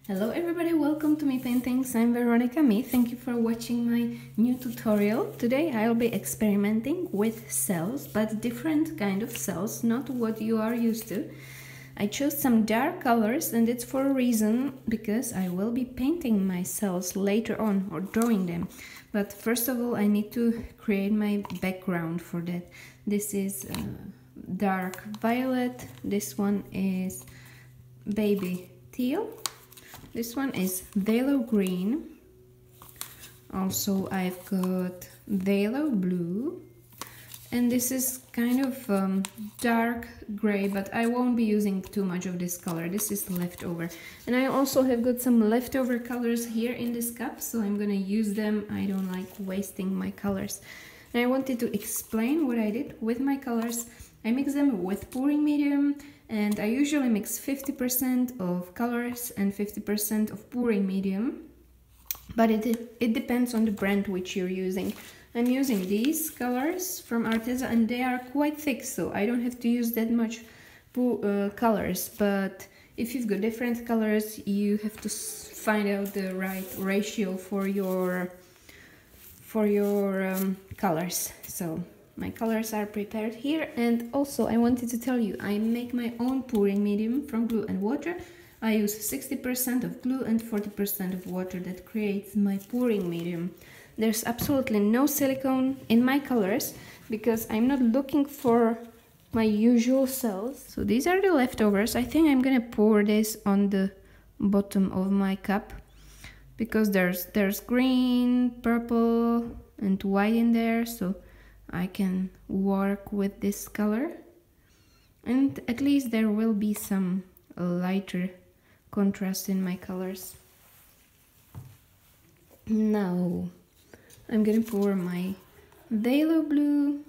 Hello everybody, welcome to Me Paintings. I'm Veronika. Thank you for watching my new tutorial. Today I'll be experimenting with cells, but different kind of cells, not what you are used to. I chose some dark colors and it's for a reason, because I will be painting my cells later on or drawing them. But first of all I need to create my background for that. This is dark violet, this one is baby teal. This one is phthalo green. Also I've got phthalo blue. And this is kind of dark gray, but I won't be using too much of this color. This is leftover. And I also have got some leftover colors here in this cup, so I'm gonna use them. I don't like wasting my colors. And I wanted to explain what I did with my colors. I mix them with pouring medium, and I usually mix 50% of colors and 50% of pouring medium, but it depends on the brand which you're using. I'm using these colors from Arteza and they are quite thick, so I don't have to use that much colors, but if you've got different colors you have to find out the right ratio for your colors. So my colors are prepared here, and also I wanted to tell you I make my own pouring medium from glue and water. I use 60% of glue and 40% of water. That creates my pouring medium. There's absolutely no silicone in my colors because I'm not looking for my usual cells. So these are the leftovers. I think I'm gonna pour this on the bottom of my cup because there's green, purple and white in there, so I can work with this color, and at least there will be some lighter contrast in my colors. Now I'm gonna pour my phthalo blue,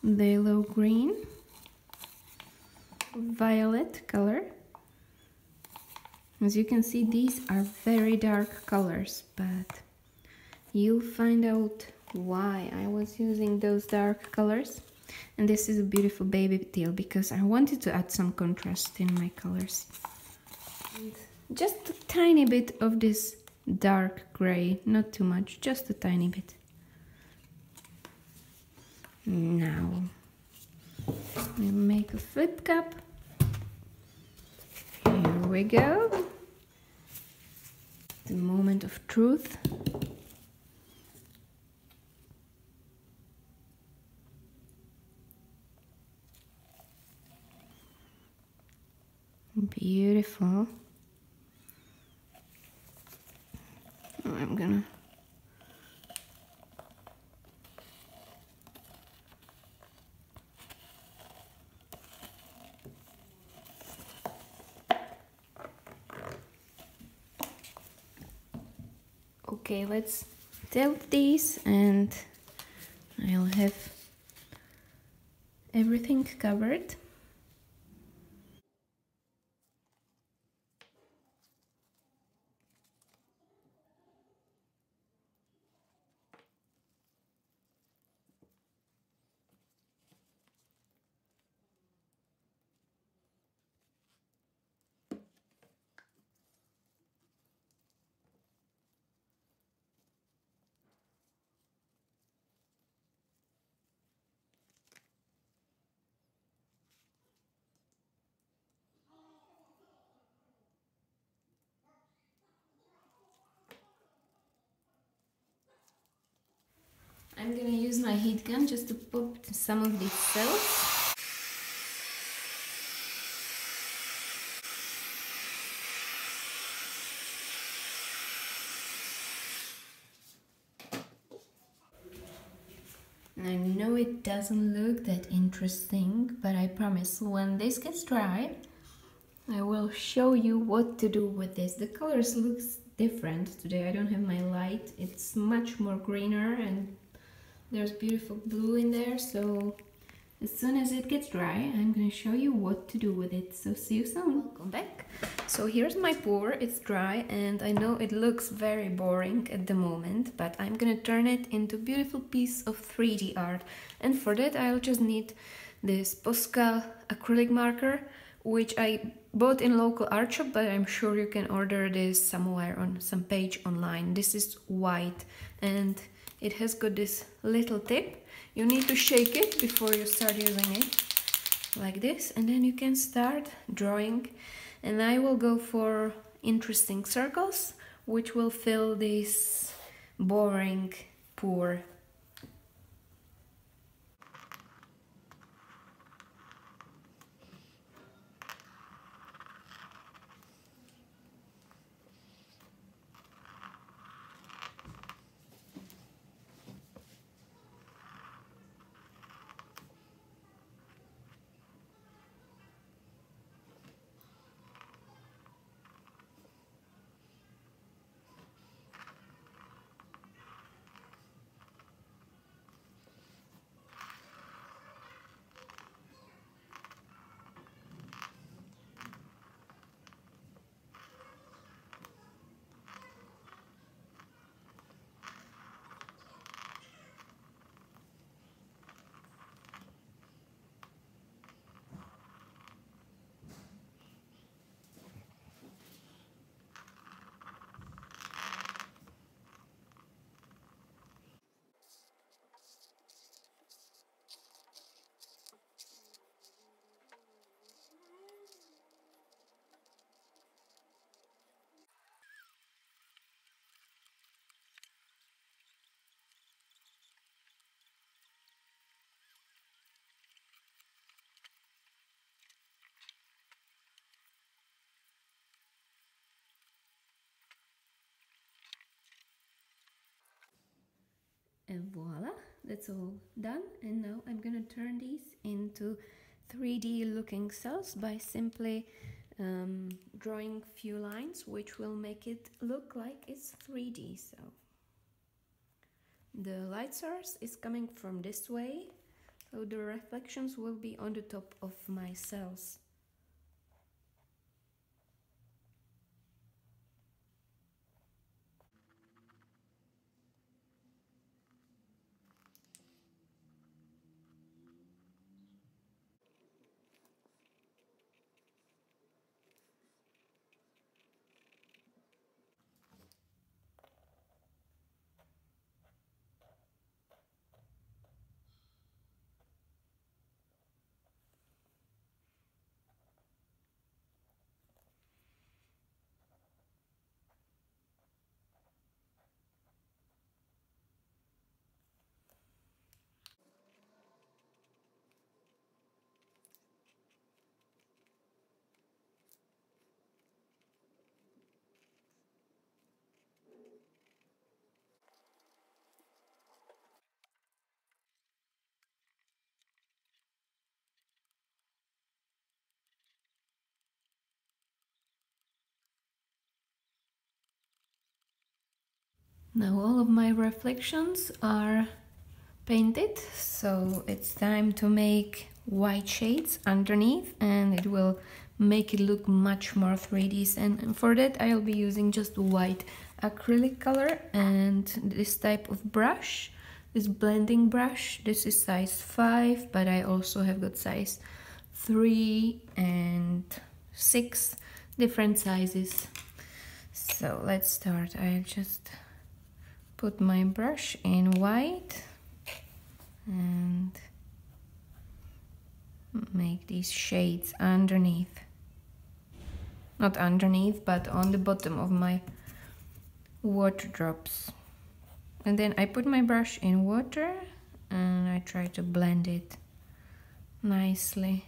phthalo green, violet color. As you can see, these are very dark colors, but you'll find out why I was using those dark colors. And this is a beautiful baby teal because I wanted to add some contrast in my colors. And just a tiny bit of this dark gray, not too much, just a tiny bit. Now we'll make a flip cup. Here we go. The moment of truth. Beautiful. I'm gonna okay, let's tilt these and I'll have everything covered. I'm gonna use my heat gun just to pop some of these cells. And I know it doesn't look that interesting, but I promise when this gets dry, I will show you what to do with this. The colors looks different today. I don't have my light. It's much more greener and there's beautiful blue in there, so As soon as it gets dry, I'm gonna show you what to do with it. So see you soon. Welcome back. So here's my pour. It's dry and I know it looks very boring at the moment, but I'm gonna turn it into a beautiful piece of 3D art. And for that I'll just need this Posca acrylic marker, which I bought in local art shop, but I'm sure you can order this somewhere on some page online. This is white and it has got this little tip. You need to shake it before you start using it, like this, and then you can start drawing. And I will go for interesting circles, which will fill this boring pour. And voila, that's all done. And now I'm gonna turn these into 3D looking cells by simply drawing few lines, which will make it look like it's 3D. So the light source is coming from this way, so the reflections will be on the top of my cells. Now all of my reflections are painted, so it's time to make white shades underneath, and it will make it look much more 3D. And for that I'll be using just white acrylic color and this type of brush, this blending brush. This is size 5, but I also have got size 3 and 6, different sizes. So let's start. I just put my brush in white and make these shades underneath. Not underneath, but on the bottom of my water drops. And then I put my brush in water and I try to blend it nicely.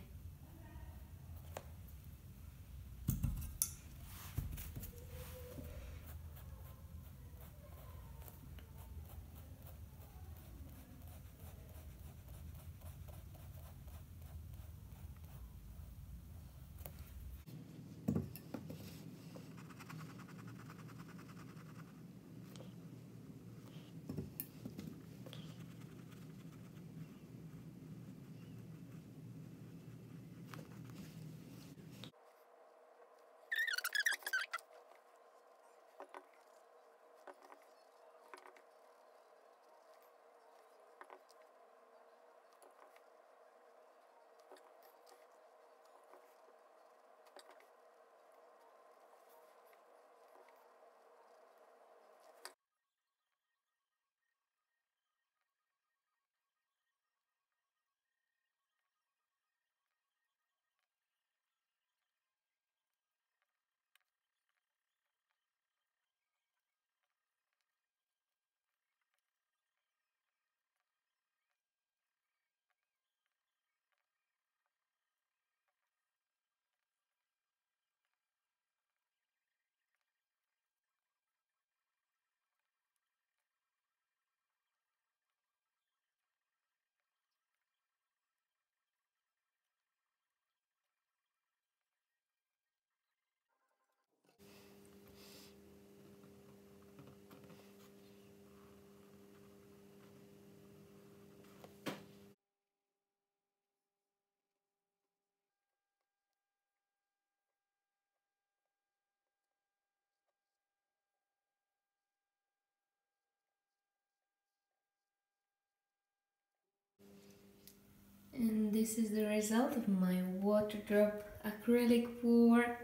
this is the result of my Waterdrop acrylic pour.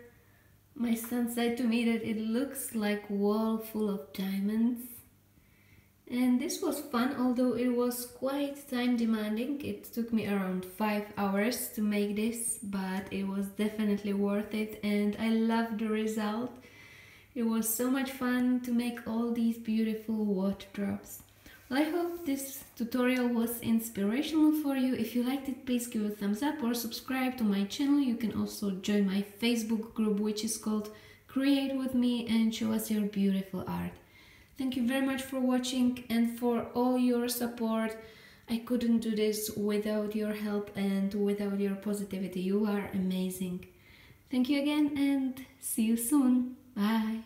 My son said to me that it looks like a wall full of diamonds. And this was fun, although it was quite time demanding. It took me around 5 hours to make this, but it was definitely worth it and I loved the result. It was so much fun to make all these beautiful water drops. Well, I hope this tutorial was inspirational for you. If you liked it, please give a thumbs up or subscribe to my channel. You can also join my Facebook group, which is called Create With Me, and show us your beautiful art. Thank you very much for watching and for all your support. I couldn't do this without your help and without your positivity. You are amazing. Thank you again and see you soon. Bye.